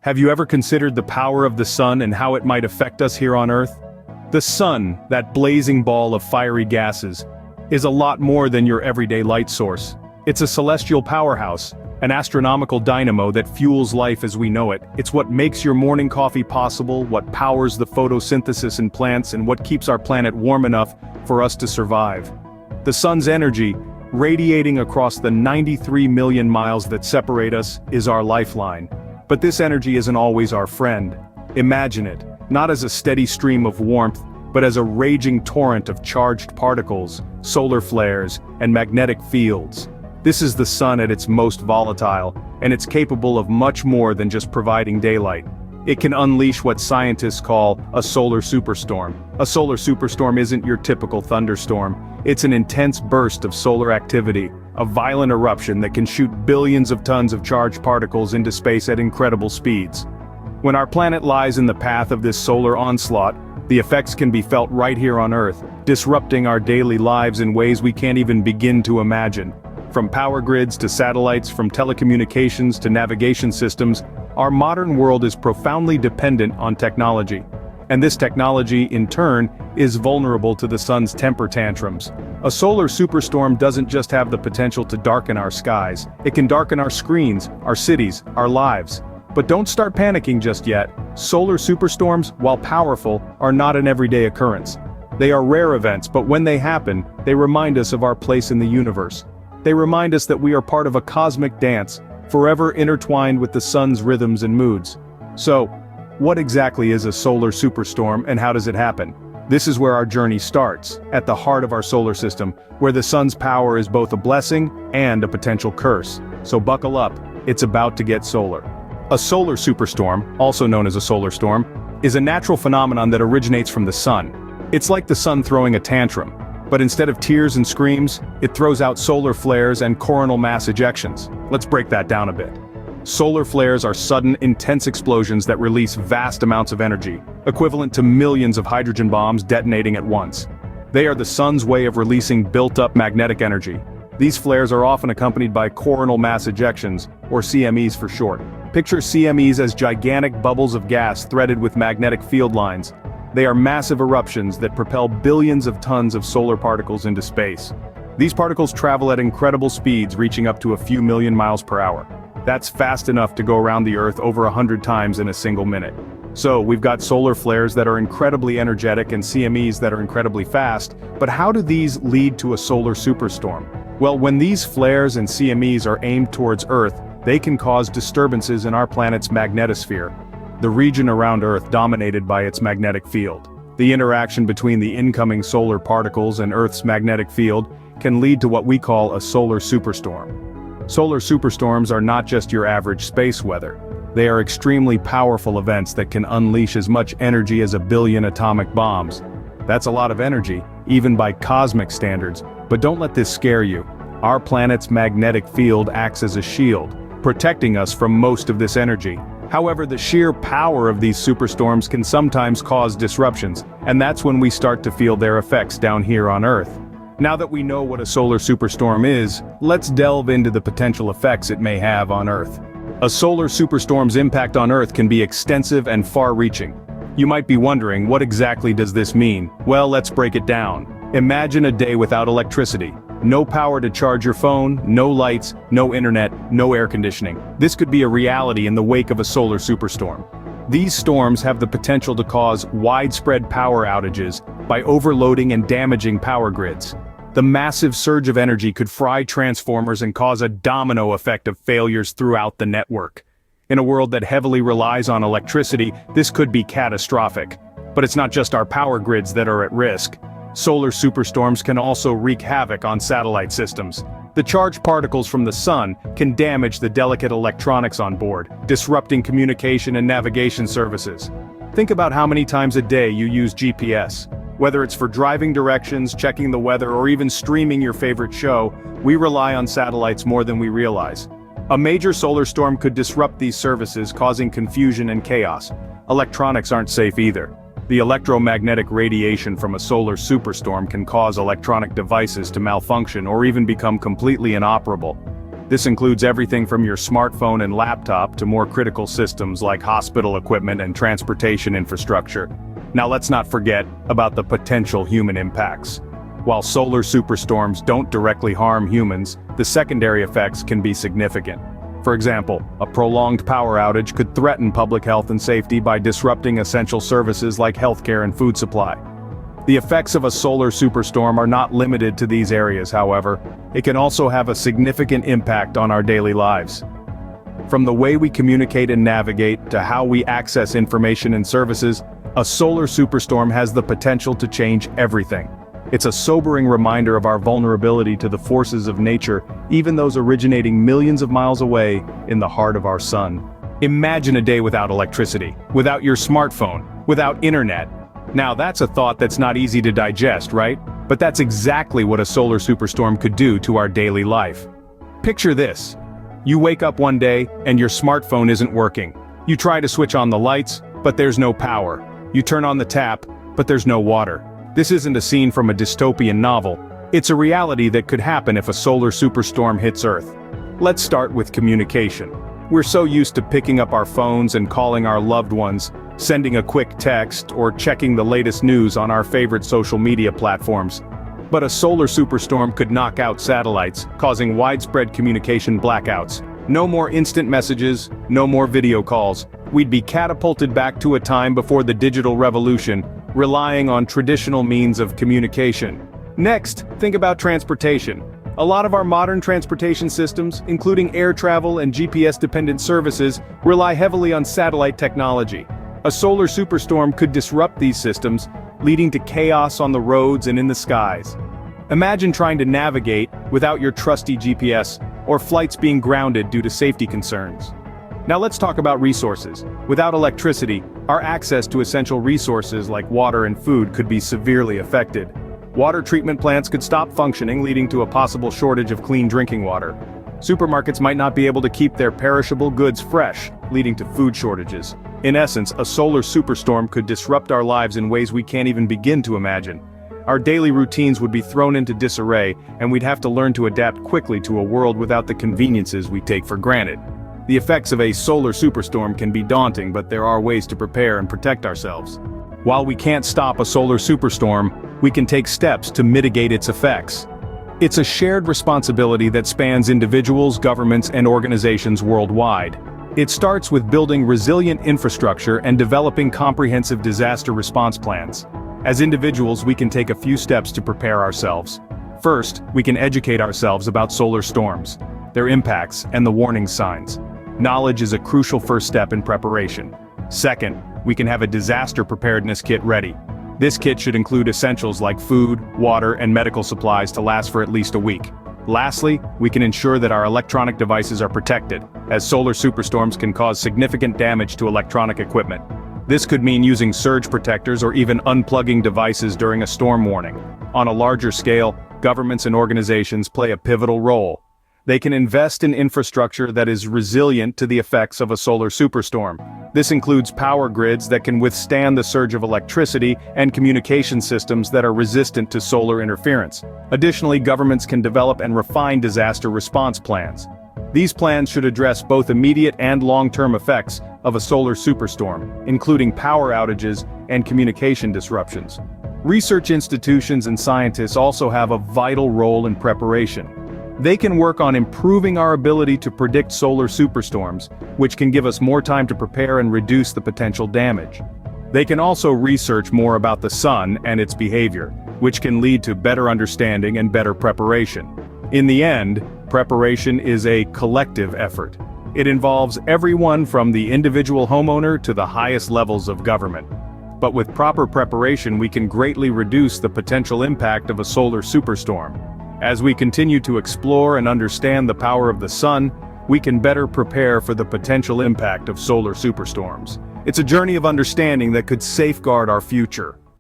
Have you ever considered the power of the sun and how it might affect us here on Earth? The sun, that blazing ball of fiery gases, is a lot more than your everyday light source. It's a celestial powerhouse, an astronomical dynamo that fuels life as we know it. It's what makes your morning coffee possible, what powers the photosynthesis in plants, and what keeps our planet warm enough for us to survive. The sun's energy, radiating across the 93 million miles that separate us, is our lifeline. But this energy isn't always our friend. Imagine it, not as a steady stream of warmth, but as a raging torrent of charged particles, solar flares, and magnetic fields. This is the sun at its most volatile, and it's capable of much more than just providing daylight. It can unleash what scientists call a solar superstorm. A solar superstorm isn't your typical thunderstorm. It's an intense burst of solar activity, a violent eruption that can shoot billions of tons of charged particles into space at incredible speeds. When our planet lies in the path of this solar onslaught, the effects can be felt right here on Earth, disrupting our daily lives in ways we can't even begin to imagine. From power grids to satellites, from telecommunications to navigation systems, our modern world is profoundly dependent on technology. And this technology, in turn, is vulnerable to the sun's temper tantrums. A solar superstorm doesn't just have the potential to darken our skies, it can darken our screens, our cities, our lives. But don't start panicking just yet. Solar superstorms, while powerful, are not an everyday occurrence. They are rare events, but when they happen, they remind us of our place in the universe. They remind us that we are part of a cosmic dance, forever intertwined with the sun's rhythms and moods. So, what exactly is a solar superstorm and how does it happen? This is where our journey starts, at the heart of our solar system, where the sun's power is both a blessing and a potential curse. So buckle up, it's about to get solar. A solar superstorm, also known as a solar storm, is a natural phenomenon that originates from the sun. It's like the sun throwing a tantrum, but instead of tears and screams, it throws out solar flares and coronal mass ejections. Let's break that down a bit. Solar flares are sudden, intense explosions that release vast amounts of energy, equivalent to millions of hydrogen bombs detonating at once. They are the sun's way of releasing built-up magnetic energy. These flares are often accompanied by coronal mass ejections, or CMEs for short. Picture CMEs as gigantic bubbles of gas threaded with magnetic field lines. They are massive eruptions that propel billions of tons of solar particles into space. These particles travel at incredible speeds, reaching up to a few million miles per hour. That's fast enough to go around the Earth over 100 times in a single minute. So, we've got solar flares that are incredibly energetic and CMEs that are incredibly fast, but how do these lead to a solar superstorm? Well, when these flares and CMEs are aimed towards Earth, they can cause disturbances in our planet's magnetosphere, the region around Earth dominated by its magnetic field. The interaction between the incoming solar particles and Earth's magnetic field can lead to what we call a solar superstorm. Solar superstorms are not just your average space weather. They are extremely powerful events that can unleash as much energy as 1 billion atomic bombs. That's a lot of energy, even by cosmic standards, but don't let this scare you. Our planet's magnetic field acts as a shield, protecting us from most of this energy. However, the sheer power of these superstorms can sometimes cause disruptions, and that's when we start to feel their effects down here on Earth. Now that we know what a solar superstorm is, let's delve into the potential effects it may have on Earth. A solar superstorm's impact on Earth can be extensive and far-reaching. You might be wondering, what exactly does this mean? Well, let's break it down. Imagine a day without electricity. No power to charge your phone, no lights, no internet, no air conditioning. This could be a reality in the wake of a solar superstorm. These storms have the potential to cause widespread power outages by overloading and damaging power grids. The massive surge of energy could fry transformers and cause a domino effect of failures throughout the network. In a world that heavily relies on electricity, this could be catastrophic. But it's not just our power grids that are at risk. Solar superstorms can also wreak havoc on satellite systems. The charged particles from the sun can damage the delicate electronics on board, disrupting communication and navigation services. Think about how many times a day you use GPS. Whether it's for driving directions, checking the weather, or even streaming your favorite show, we rely on satellites more than we realize. A major solar storm could disrupt these services, causing confusion and chaos. Electronics aren't safe either. The electromagnetic radiation from a solar superstorm can cause electronic devices to malfunction or even become completely inoperable. This includes everything from your smartphone and laptop to more critical systems like hospital equipment and transportation infrastructure. Now let's not forget about the potential human impacts. While solar superstorms don't directly harm humans, the secondary effects can be significant. For example, a prolonged power outage could threaten public health and safety by disrupting essential services like healthcare and food supply. The effects of a solar superstorm are not limited to these areas, however. It can also have a significant impact on our daily lives. From the way we communicate and navigate to how we access information and services, a solar superstorm has the potential to change everything. It's a sobering reminder of our vulnerability to the forces of nature, even those originating millions of miles away in the heart of our sun. Imagine a day without electricity, without your smartphone, without internet. Now that's a thought that's not easy to digest, right? But that's exactly what a solar superstorm could do to our daily life. Picture this. You wake up one day and your smartphone isn't working. You try to switch on the lights, but there's no power. You turn on the tap, but there's no water. This isn't a scene from a dystopian novel. It's a reality that could happen if a solar superstorm hits Earth. Let's start with communication. We're so used to picking up our phones and calling our loved ones, sending a quick text, or checking the latest news on our favorite social media platforms. But a solar superstorm could knock out satellites, causing widespread communication blackouts. No more instant messages, no more video calls. We'd be catapulted back to a time before the digital revolution, relying on traditional means of communication. Next, think about transportation. A lot of our modern transportation systems, including air travel and GPS-dependent services, rely heavily on satellite technology. A solar superstorm could disrupt these systems, leading to chaos on the roads and in the skies. Imagine trying to navigate without your trusty GPS, or flights being grounded due to safety concerns. Now let's talk about resources. Without electricity, our access to essential resources like water and food could be severely affected. Water treatment plants could stop functioning, leading to a possible shortage of clean drinking water. Supermarkets might not be able to keep their perishable goods fresh, leading to food shortages. In essence, a solar superstorm could disrupt our lives in ways we can't even begin to imagine. Our daily routines would be thrown into disarray, and we'd have to learn to adapt quickly to a world without the conveniences we take for granted. The effects of a solar superstorm can be daunting, but there are ways to prepare and protect ourselves. While we can't stop a solar superstorm, we can take steps to mitigate its effects. It's a shared responsibility that spans individuals, governments, and organizations worldwide. It starts with building resilient infrastructure and developing comprehensive disaster response plans. As individuals, we can take a few steps to prepare ourselves. First, we can educate ourselves about solar storms, their impacts, and the warning signs. Knowledge is a crucial first step in preparation. Second, we can have a disaster preparedness kit ready. This kit should include essentials like food, water, and medical supplies to last for at least a week. Lastly, we can ensure that our electronic devices are protected, as solar superstorms can cause significant damage to electronic equipment. This could mean using surge protectors or even unplugging devices during a storm warning. On a larger scale, governments and organizations play a pivotal role. They can invest in infrastructure that is resilient to the effects of a solar superstorm. This includes power grids that can withstand the surge of electricity and communication systems that are resistant to solar interference. Additionally, governments can develop and refine disaster response plans. These plans should address both immediate and long-term effects of a solar superstorm, including power outages and communication disruptions. Research institutions and scientists also have a vital role in preparation. They can work on improving our ability to predict solar superstorms, which can give us more time to prepare and reduce the potential damage. They can also research more about the sun and its behavior, which can lead to better understanding and better preparation. In the end, preparation is a collective effort. It involves everyone from the individual homeowner to the highest levels of government. But with proper preparation, we can greatly reduce the potential impact of a solar superstorm. As we continue to explore and understand the power of the sun, we can better prepare for the potential impact of solar superstorms. It's a journey of understanding that could safeguard our future.